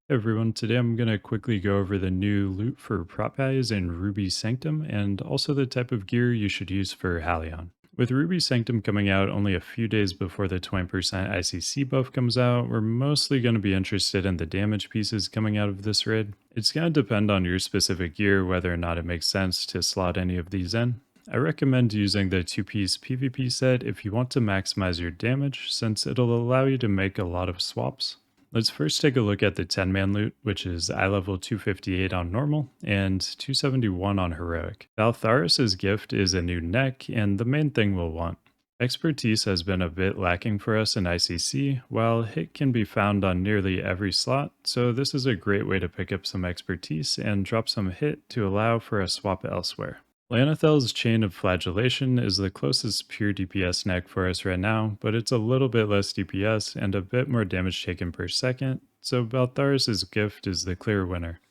Hey everyone, today I'm going to quickly go over the new loot for prop values in Ruby Sanctum and also the type of gear you should use for Halion. With Ruby Sanctum coming out only a few days before the 20% ICC buff comes out, we're mostly going to be interested in the damage pieces coming out of this raid. It's going to depend on your specific gear whether or not it makes sense to slot any of these in. I recommend using the 2-piece PvP set if you want to maximize your damage, since it'll allow you to make a lot of swaps. Let's first take a look at the 10-man loot, which is eye level 258 on normal and 271 on heroic. Valtharis' gift is a new neck, and the main thing we'll want. Expertise has been a bit lacking for us in ICC, while hit can be found on nearly every slot, so this is a great way to pick up some expertise and drop some hit to allow for a swap elsewhere. Lanathel's Chain of Flagellation is the closest pure DPS neck for us right now, but it's a little bit less DPS and a bit more damage taken per second, so Baltharis' gift is the clear winner.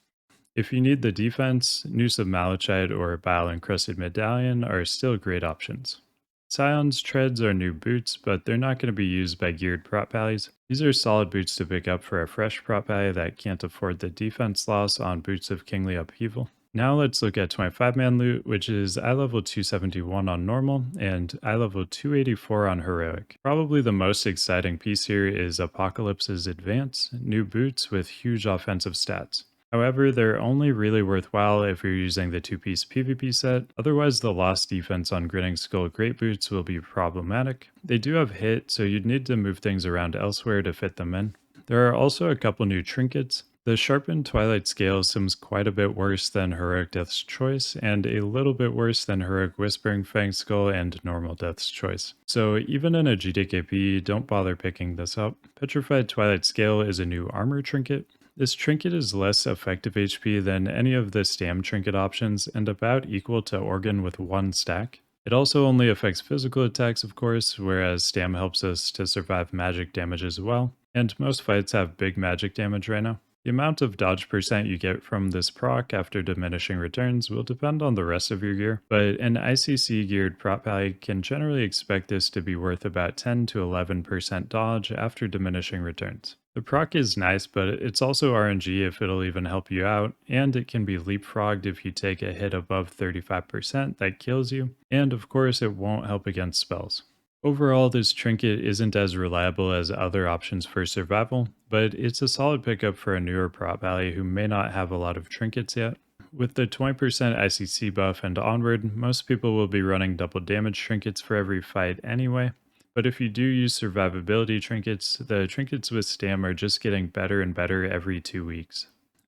If you need the defense, Noose of Malachite or Bile Encrusted Medallion are still great options. Scion's Treads are new boots, but they're not going to be used by geared prot pallies. These are solid boots to pick up for a fresh prot pally that can't afford the defense loss on Boots of Kingly Upheaval. Now let's look at 25-man loot, which is eye level 271 on normal and eye level 284 on heroic. Probably the most exciting piece here is Apocalypse's Advance, new boots with huge offensive stats. However, they're only really worthwhile if you're using the 2-piece PvP set, otherwise the lost defense on Grinning Skull Great Boots will be problematic. They do have hit, so you'd need to move things around elsewhere to fit them in. There are also a couple new trinkets. The Sharpened Twilight Scale seems quite a bit worse than Heroic Death's Choice, and a little bit worse than Heroic Whispering Fang Skull and Normal Death's Choice. So even in a GDKP, don't bother picking this up. Petrified Twilight Scale is a new armor trinket. This trinket is less effective HP than any of the Stam trinket options and about equal to Organ with 1 stack. It also only affects physical attacks, of course, whereas Stam helps us to survive magic damage as well, and most fights have big magic damage right now. The amount of dodge percent you get from this proc after diminishing returns will depend on the rest of your gear, but an ICC geared prot pally can generally expect this to be worth about 10 to 11% dodge after diminishing returns. The proc is nice, but it's also RNG if it'll even help you out, and it can be leapfrogged if you take a hit above 35% that kills you, and of course it won't help against spells. Overall, this trinket isn't as reliable as other options for survival, but it's a solid pickup for a newer prop pally who may not have a lot of trinkets yet. With the 20% ICC buff and onward, most people will be running double damage trinkets for every fight anyway, but if you do use survivability trinkets, the trinkets with Stam are just getting better and better every 2 weeks.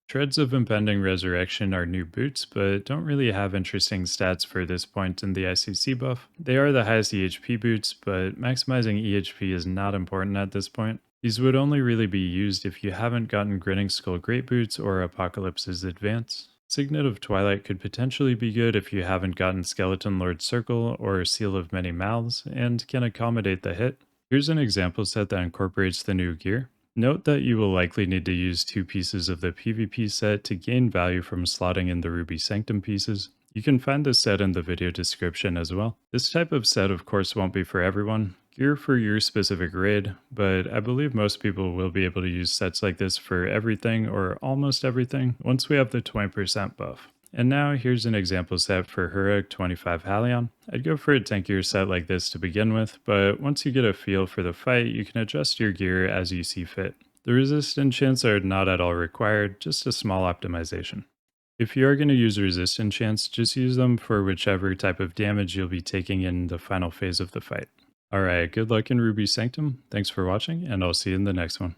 Treads of Impending Resurrection are new boots, but don't really have interesting stats for this point in the ICC buff. They are the highest EHP boots, but maximizing EHP is not important at this point. These would only really be used if you haven't gotten Grinning Skull Great Boots or Apocalypse's Advance. Signet of Twilight could potentially be good if you haven't gotten Skeleton Lord Circle or Seal of Many Mouths and can accommodate the hit. Here's an example set that incorporates the new gear. Note that you will likely need to use 2 pieces of the PvP set to gain value from slotting in the Ruby Sanctum pieces. You can find this set in the video description as well. This type of set of course won't be for everyone, gear for your specific raid, but I believe most people will be able to use sets like this for everything or almost everything once we have the 20% buff. And now here's an example set for Heroic 25 Halion. I'd go for a tankier set like this to begin with, but once you get a feel for the fight, you can adjust your gear as you see fit. The resist chants are not at all required, just a small optimization. If you are going to use resist chants, just use them for whichever type of damage you'll be taking in the final phase of the fight. Alright, good luck in Ruby Sanctum, thanks for watching, and I'll see you in the next one.